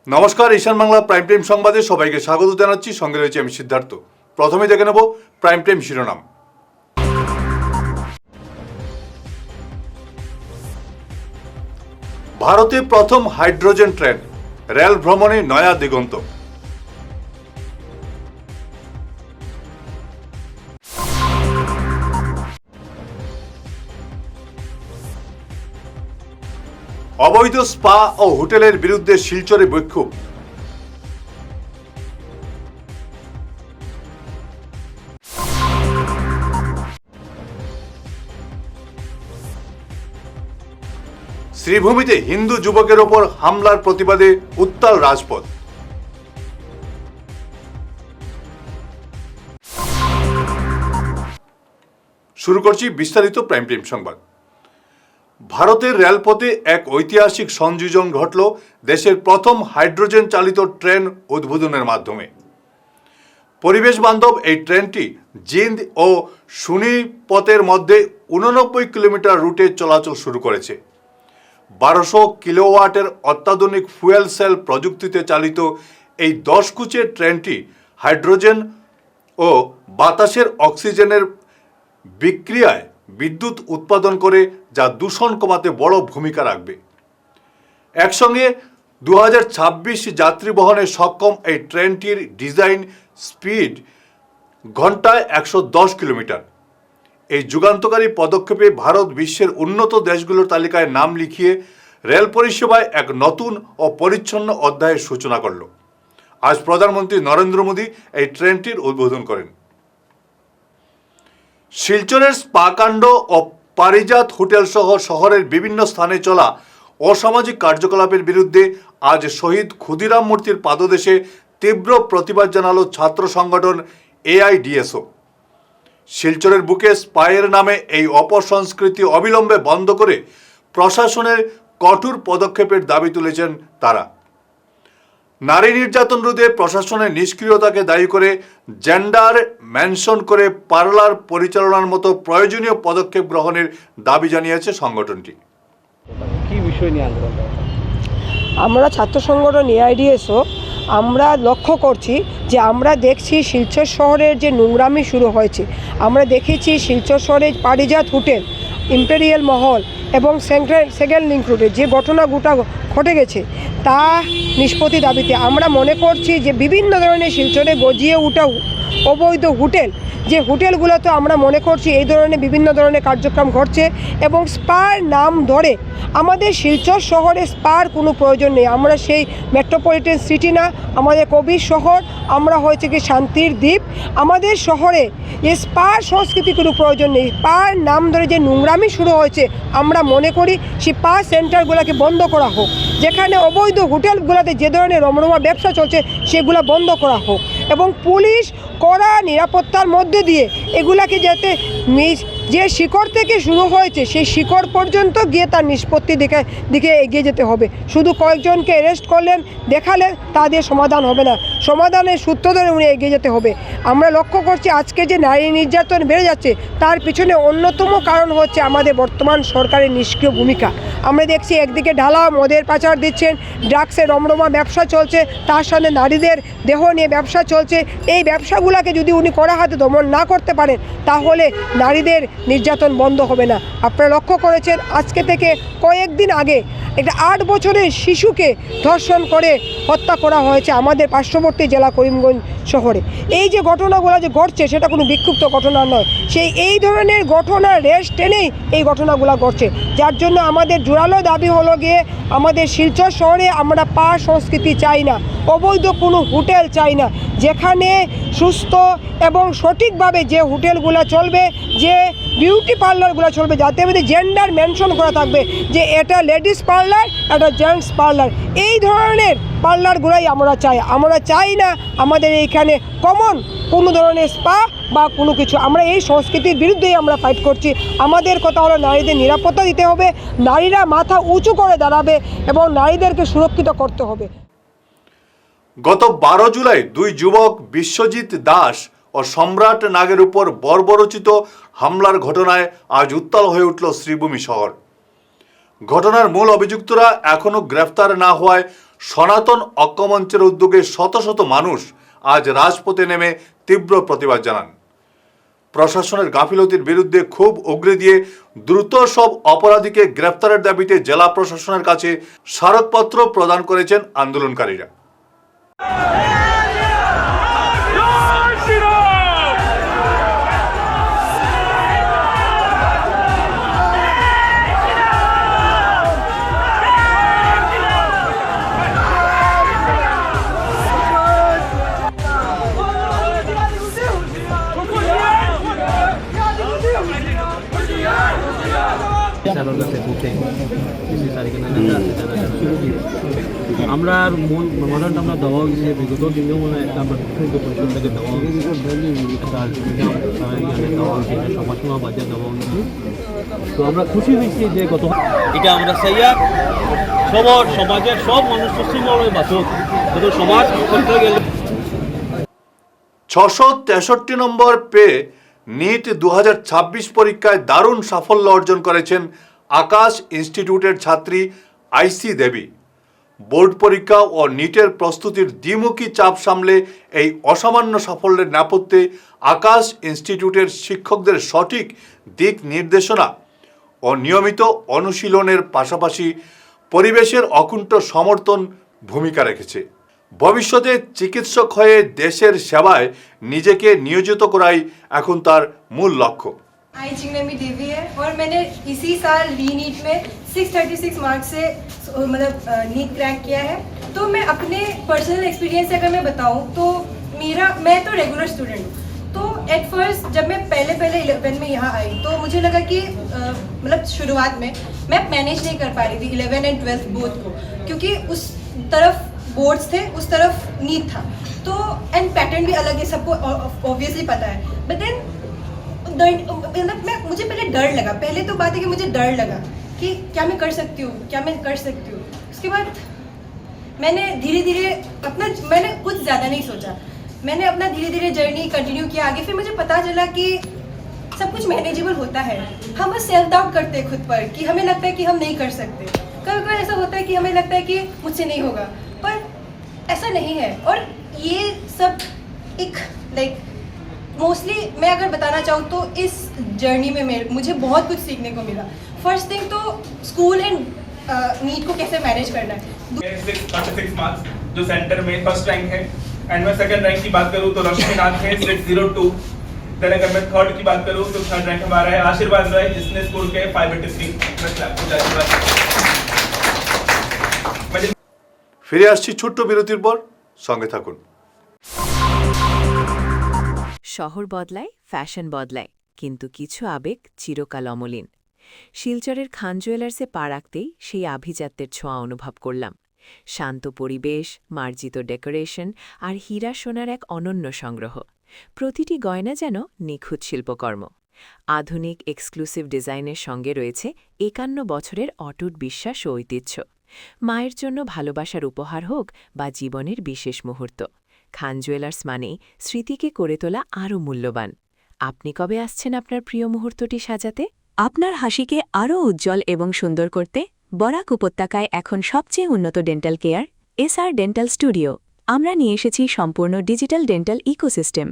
নমস্কার, ঈশান Bangla prime time সংবাদে সবাইকে স্বাগত জানাচ্ছি। সঙ্গে রয়েছে আমি সিদ্ধার্থ। প্রথমে দেখে নেব প্রাইম টাইম শিরোনাম। ভারতে প্রথম হাইড্রোজেন ট্রেন, রেল ভ্রমণে নয়া দিগন্ত। অবৈধ স্পা ও হোটেলের বিরুদ্ধে শিলচরে বিক্ষোভ। শ্রীভূমিতে হিন্দু যুবকের ওপর হামলার প্রতিবাদে উত্তাল রাজপথ। শুরু করছি বিস্তারিত প্রাইম টাইম সংবাদ। ভারতের রেলপথে এক ঐতিহাসিক সংযোজন ঘটল দেশের প্রথম হাইড্রোজেন চালিত ট্রেন উদ্বোধনের মাধ্যমে। পরিবেশ বান্ধব এই ট্রেনটি জিন্দ ও সুনিপথের মধ্যে 89 কিলোমিটার রুটে চলাচল শুরু করেছে। 1200 কিলোওয়াটের অত্যাধুনিক ফুয়েল সেল প্রযুক্তিতে চালিত এই 10 কোচের ট্রেনটি হাইড্রোজেন ও বাতাসের অক্সিজেনের বিক্রিয়ায় বিদ্যুৎ উৎপাদন করে, যা দূষণ কমাতে বড় ভূমিকা রাখবে। একসঙ্গে 2026 যাত্রী বহনে সক্ষম এই ট্রেনটির ডিজাইন স্পিড ঘন্টায় 110 কিলোমিটার। এই যুগান্তকারী পদক্ষেপে ভারত বিশ্বের উন্নত দেশগুলোর তালিকায় নাম লিখিয়ে রেল পরিষেবায় এক নতুন ও পরিচ্ছন্ন অধ্যায়ের সূচনা করল। আজ প্রধানমন্ত্রী নরেন্দ্র মোদী এই ট্রেনটির উদ্বোধন করেন। শিলচরের স্পাকাণ্ড ও পারিজাত হোটেল সহ শহরের বিভিন্ন স্থানে চলা অসামাজিক কার্যকলাপের বিরুদ্ধে আজ শহীদ ক্ষুদিরাম মূর্তির পাদদেশে তীব্র প্রতিবাদ জানালো ছাত্র সংগঠন এআইডিএসও। শিলচরের বুকে স্পায়ের নামে এই অপসংস্কৃতি অবিলম্বে বন্ধ করে প্রশাসনের কঠোর পদক্ষেপের দাবি তুলেছেন তারা। নারী নির্যাতন রোধে প্রশাসনের নিষ্ক্রিয়তাকে দায়ী করে জেন্ডার মেনশন করে পার্লার পরিচালনার মতো প্রয়োজনীয় পদক্ষেপ গ্রহণের দাবি জানিয়েছে সংগঠনটি। কি বিষয় নিয়ে আন্দোলন? আমরা ছাত্র সংগঠন এআইডিএসও আমরা লক্ষ্য করছি যে আমরা দেখছি শিলচর শহরের যে নোংরামি শুরু হয়েছে। আমরা দেখেছি শিলচর শহরে পারিজাত হোটেল, ইম্পেরিয়াল মহল এবং সেকেন্ড লিঙ্ক রোডে যে ঘটনা ঘটে গেছে তা নিষ্পত্তি দাবিতে আমরা মনে করছি যে বিভিন্ন ধরনের শিলচরে গজিয়ে ওঠা অবৈধ হোটেল, যে হোটেলগুলোতে আমরা মনে করছি এই ধরনের বিভিন্ন ধরনের কার্যক্রম ঘটছে এবং স্পার নাম ধরে আমাদের শিলচর শহরে স্পার কোনো প্রয়োজন নেই। আমরা সেই মেট্রোপলিটন সিটি না, আমাদের কবির শহর, আমরা হয়েছে কি শান্তির দ্বীপ। আমাদের শহরে এই স্পার সংস্কৃতি কোনো প্রয়োজন নেই। স্পার নাম ধরে যে নোংরামি শুরু হয়েছে, আমরা মনে করি সেই স্পা সেন্টারগুলোকে বন্ধ করা হোক। যেখানে অবৈধ হোটেলগুলোতে যে ধরনের রমরমা ব্যবসা চলছে সেগুলো বন্ধ করা হোক এবং পুলিশ কড়া নিরাপত্তার মধ্যে দিয়ে এগুলাকে যাতে যে শিকড় থেকে শুরু হয়েছে সেই শিকড় পর্যন্ত গিয়ে তার নিষ্পত্তির দিকে এগিয়ে যেতে হবে। শুধু কয়েকজনকে অ্যারেস্ট করলেন, দেখালেন, তা দিয়ে সমাধান হবে না। সমাধানের সূত্র ধরে উনি এগিয়ে যেতে হবে। আমরা লক্ষ্য করছি আজকে যে নারী নির্যাতন বেড়ে যাচ্ছে তার পিছনে অন্যতম কারণ হচ্ছে আমাদের বর্তমান সরকারের নিষ্ক্রিয় ভূমিকা। আমরা দেখছি একদিকে ঢালা মদের পাচার দিচ্ছেন, ড্রাগসের রমরমা ব্যবসা চলছে, তার সাথে নারীদের দেহ নিয়ে ব্যবসা চলছে। এই ব্যবসাগুলোকে যদি উনি কড়া হাতে দমন না করতে পারেন তাহলে নারীদের নির্যাতন বন্ধ হবে না। আপনারা লক্ষ্য করেছেন আজকে থেকে কয়েকদিন আগে একটা 8 বছরের শিশুকে ধর্ষণ করে হত্যা করা হয়েছে আমাদের পার্শ্ববর্তী জেলা করিমগঞ্জ শহরে। এই যে ঘটনাগুলো যে ঘটছে সেটা কোনো বিক্ষিপ্ত ঘটনা নয়, এই ধরনের ঘটনার রেশ টেনেই এই ঘটনাগুলো ঘটছে। যার জন্য আমাদের জোরালো দাবি হলো গিয়ে আমাদের শিলচর শহরে আমরা পা সংস্কৃতি চাই না, অবৈধ কোনো হোটেল চাই না। যেখানে সুস্থ এবং সঠিকভাবে যে হোটেলগুলো চলবে, যে বিউটি পার্লারগুলো চলবে, যাতে আমাদের জেন্ডার মেনশন করা থাকবে যে এটা লেডিস পার্লার, এটা জেন্টস পার্লার, এই ধরনের পার্লারগুলোই আমরা চাই। আমরা চাই না আমাদের এইখানে কমন কোনো ধরনের স্পা বা কোনো কিছু। আমরা এই সংস্কৃতির বিরুদ্ধেই আমরা ফাইট করছি। আমাদের কথা হলো নারীদের নিরাপত্তা দিতে হবে, নারীরা মাথা উঁচু করে দাঁড়াবে এবং নারীদেরকে সুরক্ষিত করতে হবে। গত 12 জুলাই 2 যুবক বিশ্বজিৎ দাস ও সম্রাট নাগের উপর বর্বরচিত হামলার ঘটনায় আজ উত্তাল হয়ে উঠল শ্রীভূমি শহর। ঘটনার মূল অভিযুক্তরা এখনও গ্রেফতার না হওয়ায় সনাতন ঐক্যমঞ্চের উদ্যোগে শত শত মানুষ আজ রাজপথে নেমে তীব্র প্রতিবাদ জানান। প্রশাসনের গাফিলতির বিরুদ্ধে ক্ষোভ উগরে দিয়ে দ্রুত সব অপরাধীকে গ্রেফতারের দাবিতে জেলা প্রশাসনের কাছে স্মারকপত্র প্রদান করেছেন আন্দোলনকারীরা। আমরা মূল সমাধানটা আমরা দেওয়া গেছে বিগত দিনেও মনে হয় আমরা পরিষদ থেকে দেওয়া গেছে সমাজসীমা বাজার দেওয়া গেছে। তো আমরা খুশি হয়েছি যে গত এটা আমরা চাইয়া সমাজের সব মানুষ পশ্চিমবঙ্গের বাঁচক কিন্তু সমাজ করতে গেলে 663 নম্বর পেয়ে নিট 2026 পরীক্ষায় দারুণ সাফল্য অর্জন করেছেন আকাশ ইনস্টিটিউটের ছাত্রী আইসি দেবী। বোর্ড পরীক্ষা ও নিটের প্রস্তুতির দ্বিমুখী চাপ সামলে এই অসামান্য সাফল্যের নেপথ্যে আকাশ ইনস্টিটিউটের শিক্ষকদের সঠিক দিক নির্দেশনা ও নিয়মিত অনুশীলনের পাশাপাশি পরিবেশের অকুণ্ঠ সমর্থন ভূমিকা রেখেছে। ভবিষ্যতে চিকিৎসক হয়ে দেশের সেবায় নিজেকে নিয়োজিত করাই এখন তার মূল লক্ষ্য। आई चिंगनेमी देवी है और मैंने इसी साल री नीट में 636 मार्क्स से मतलब नीट क्रैक किया है। तो मैं अपने पर्सनल एक्सपीरियंस से अगर मैं बताऊं तो मैं तो रेगुलर स्टूडेंट हूँ। तो एट फर्स्ट जब मैं पहले 11 में यहाँ आई तो मुझे लगा कि मतलब शुरुआत में मैं मैनेज नहीं कर पा रही थी 11 एंड 12 बोथ को, क्योंकि उस तरफ बोर्ड्स थे उस तरफ नीट था। तो एंड पैटर्न भी अलग है, सबको ऑब्वियसली पता है। बट देन मुझे पहले डर लगा, पहले तो बात है कि मुझे डर लगा कि क्या मैं कर सकती हूँ, क्या मैं कर सकती हूँ। उसके बाद मैंने धीरे धीरे मैंने कुछ ज़्यादा नहीं सोचा, मैंने अपना धीरे धीरे जर्नी कंटिन्यू किया आगे। फिर मुझे पता चला कि सब कुछ मैनेजेबल होता है। हम बस सेल्फ डाउट करते हैं खुद पर कि हमें लगता है कि हम नहीं कर सकते। कभी कभी ऐसा होता है कि हमें लगता है कि मुझसे नहीं होगा, पर ऐसा नहीं है। और ये सब एक मोस्टली मैं अगर बताना चाहूँ तो इस जर्नी में मुझे बहुत कुछ सीखने को मिला। फर्स्ट थिंग तो स्कूल एंड नीट को कैसे मैनेज करना है। 636 मार्क्स जो सेंटर में फर्स्ट रैंक है। एंड मैं सेकंड रैंक की बात करूँ तो लक्ष्मीनाथ है 602। देन अगर मैं थर्ड की बात करूँ तो थर्ड रैंक हमारा है आशीर्वाद राय जिसने स्कोर किया 583। ফিরে আসছি ছোট্ট বিরতির পর, সঙ্গে থাকুন। শহর বদলায়, ফ্যাশন বদলায়, কিন্তু কিছু আবেগ চিরকাল অমলিন। শিলচরের খান জুয়েলার্সে পা রাখতেই সেই আভিজাত্যের ছোঁয়া অনুভব করলাম। শান্ত পরিবেশ, মার্জিত ডেকোরেশন আর হীরা সোনার এক অনন্য সংগ্রহ। প্রতিটি গয়না যেন নিখুঁত শিল্পকর্ম। আধুনিক এক্সক্লুসিভ ডিজাইনের সঙ্গে রয়েছে 51 বছরের অটুট বিশ্বাস ও ঐতিহ্য। মায়ের জন্য ভালোবাসার উপহার হোক বা জীবনের বিশেষ মুহূর্ত, খান জুয়েলার্স মানেই স্মৃতিকে করে তোলা আরও মূল্যবান। আপনি কবে আসছেন আপনার প্রিয় মুহূর্তটি সাজাতে? আপনার হাসিকে আরও উজ্জ্বল এবং সুন্দর করতে বরাক উপত্যকায় এখন সবচেয়ে উন্নত dental care SR dental studio. আমরা নিয়ে এসেছি সম্পূর্ণ ডিজিটাল ডেন্টাল ইকোসিস্টেম।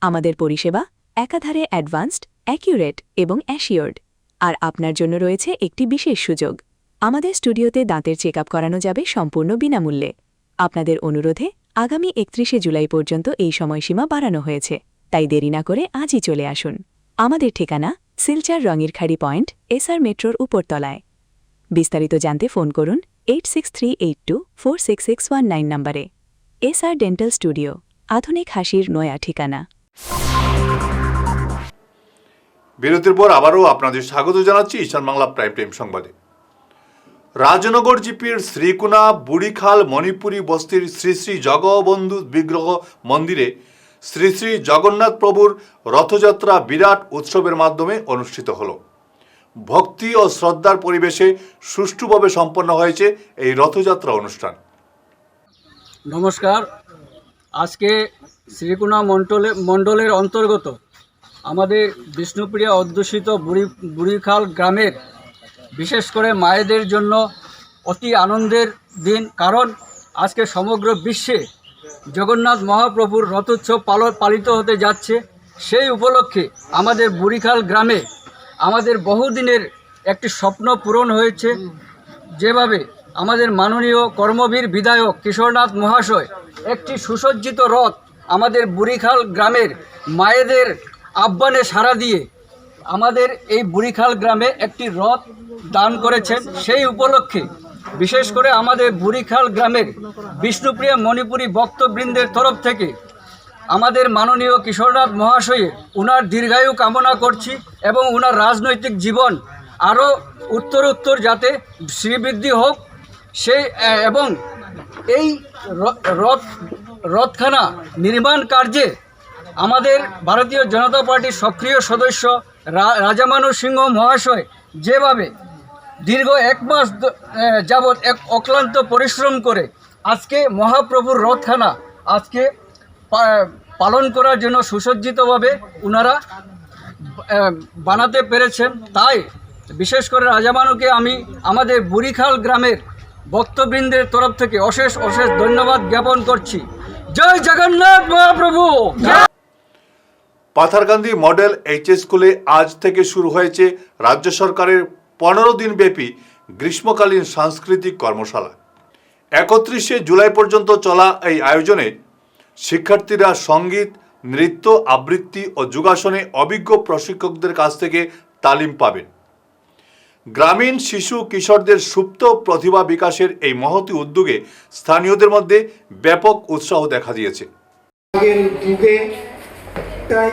আমাদের পরিষেবা একাধারে অ্যাডভান্সড, অ্যাকিউরেট এবং অ্যাসিওর্ড। আর আপনার জন্য রয়েছে একটি বিশেষ সুযোগ। আমাদের স্টুডিওতে দাঁতের চেকআপ করানো যাবে সম্পূর্ণ বিনামূল্যে। আপনাদের অনুরোধে আগামী 31 জুলাই পর্যন্ত এই সময়সীমা বাড়ানো হয়েছে, তাই দেরি না করে আজই চলে আসুন। আমাদের ঠিকানা শিলচর রঙিরখাড়ি পয়েন্ট, এসআর মেট্রোর উপরতলায়। বিস্তারিত জানতে ফোন করুন 8638246619 নম্বরে। এসআর ডেন্টাল স্টুডিও, আধুনিক হাসির নয়া ঠিকানা। বিরতির পর আবারও আপনাদের স্বাগত জানাচ্ছি ঈশান বাংলা প্রাইম টাইম সংবাদে। রাজনগর জিপির শ্রীকুনা বুড়িখাল মণিপুরী বস্তির শ্রী শ্রী জগবন্ধু বিগ্রহ মন্দিরে শ্রী শ্রী জগন্নাথ প্রভুর রথযাত্রা বিরাট উৎসবের মাধ্যমে অনুষ্ঠিত হল। ভক্তি ও শ্রদ্ধার পরিবেশে সুষ্ঠুভাবে সম্পন্ন হয়েছে এই রথযাত্রা অনুষ্ঠান। নমস্কার। আজকে শ্রীকুনা মণ্ডলের অন্তর্গত আমাদের বিষ্ণুপ্রিয়া অধ্যুষিত বুড়িখাল গ্রামের বিশেষ করে মায়েদের জন্য অতি আনন্দের দিন, কারণ আজকে সমগ্র বিশ্বে জগন্নাথ মহাপ্রভুর রথোৎসব পালিত হতে যাচ্ছে। সেই উপলক্ষে আমাদের বুড়িখাল গ্রামে আমাদের বহুদিনের একটি স্বপ্ন পূরণ হয়েছে। যেভাবে আমাদের মাননীয় কর্মবীর বিধায়ক কিশোরনাথ মহাশয় একটি সুসজ্জিত রথ আমাদের বুড়িখাল গ্রামের মায়েদের আহ্বানে সাড়া দিয়ে আমাদের এই বুড়িখাল গ্রামে একটি রথ দান করেছেন। সেই উপলক্ষে বিশেষ করে আমাদের বুড়িখাল গ্রামের বিষ্ণুপ্রিয়া মণিপুরী ভক্তবৃন্দের তরফ থেকে আমাদের মাননীয় কিশোরনাথ মহাশয়ের উনার দীর্ঘায়ু কামনা করছি এবং উনার রাজনৈতিক জীবন আরও উত্তরোত্তর যাতে শ্রীবৃদ্ধি হোক সেই এবং এই রথখানা নির্মাণ কার্যে আমাদের ভারতীয় জনতা পার্টির সক্রিয় সদস্য রাজামানু সিংহ মহাশয় যেভাবে দীর্ঘ 1 মাস যাবৎ এক অক্লান্ত পরিশ্রম করে আজকে মহাপ্রভুর রথখানা আজকে পালন করার জন্য সুসজ্জিতভাবে ওনারা বানাতে পেরেছেন। তাই বিশেষ করে রাজামানুকে আমি আমাদের বুড়িখাল গ্রামের ভক্তবৃন্দের তরফ থেকে অশেষ অশেষ ধন্যবাদ জ্ঞাপন করছি। জয় জগন্নাথ মহাপ্রভু। পাথারকান্দি মডেল এইচএস স্কুলে আজ থেকে শুরু হয়েছে রাজ্য সরকারের 15 দিন ব্যাপী গ্রীষ্মকালীন সাংস্কৃতিক কর্মশালা। 31 জুলাই পর্যন্ত চলা এই আয়োজনে শিক্ষার্থীরা সঙ্গীত, নৃত্য, আবৃত্তি ও যোগাসনে অভিজ্ঞ প্রশিক্ষকদের কাছ থেকে তালিম পাবেন। গ্রামীণ শিশু কিশোরদের সুপ্ত প্রতিভা বিকাশের এই মহতী উদ্যোগে স্থানীয়দের মধ্যে ব্যাপক উৎসাহ দেখা দিয়েছে। আগের যুগে তাই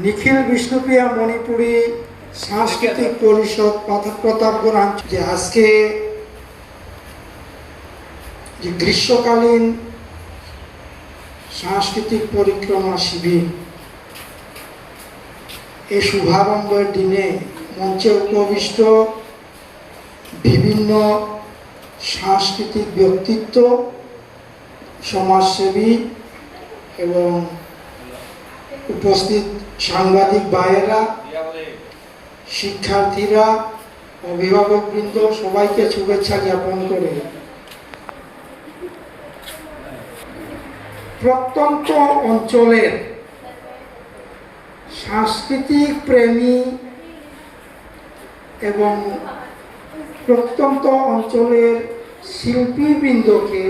নিখিল বিষ্ণুপ্রিয়া মণিপুরী সাংস্কৃতিক পরিষদ প্রতাপগড় যে আজকে যে গ্রীষ্মকালীন সাংস্কৃতিক পরিক্রমা শিবির এই শুভারম্ভের দিনে মঞ্চে উপবিষ্ট বিভিন্ন সাংস্কৃতিক ব্যক্তিত্ব, সমাজসেবী এবং উপস্থিত সাংবাদিক ভাইয়েরা, শিক্ষার্থীরা, অভিভাবকবৃন্দ সবাইকে শুভেচ্ছা জ্ঞাপন করে প্রত্যন্ত অঞ্চলের সাংস্কৃতিক প্রেমী এবং প্রত্যন্ত অঞ্চলের শিল্পীবৃন্দকে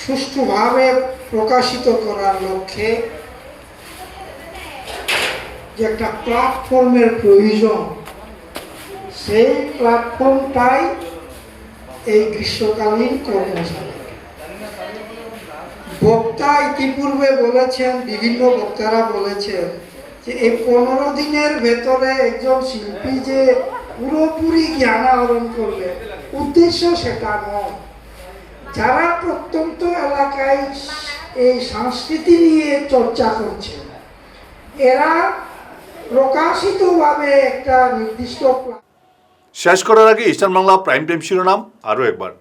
সুষ্ঠুভাবে প্রকাশিত করার লক্ষ্যে যে একটা প্ল্যাটফর্মের প্রয়োজন, সেই প্ল্যাটফর্মটাই এই গ্রীষ্মকালীন কর্মশালা। বক্তা ইতিপূর্বে বলেছেন, বিভিন্ন বক্তারা বলেছেন যে এই 15 দিনের ভেতরে একজন শিল্পী যে পুরোপুরি জ্ঞান আহরণ করবে, উদ্দেশ্য সেটা নয়। যারা প্রত্যন্ত এলাকায় এই সংস্কৃতি নিয়ে চর্চা করছে, এরা প্রকাশিতভাবে একটা নির্দিষ্ট শেষ করার আগে ইস্টার্ন বাংলা প্রাইম টাইম শিরোনাম আরও একবার।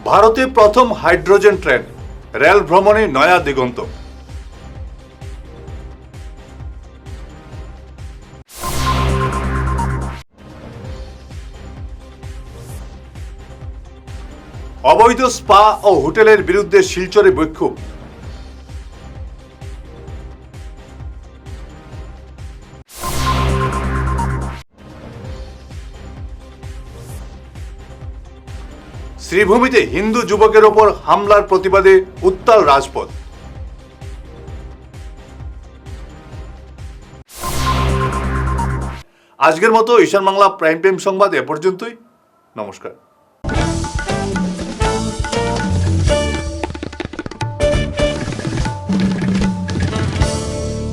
ভারতে প্রথম হাইড্রোজেন ট্রেন, রেল ভ্রমণে নয়া দিগন্ত। অবৈধ স্পা ও হোটেলের বিরুদ্ধে শিলচরে বিক্ষোভ। শ্রীভূমিতে হিন্দু যুবকের ওপর হামলার প্রতিবাদে উত্তাল রাজপথ। আজকের মতো ঈশান বাংলা প্রাইম টাইম সংবাদ এ পর্যন্তই। নমস্কার।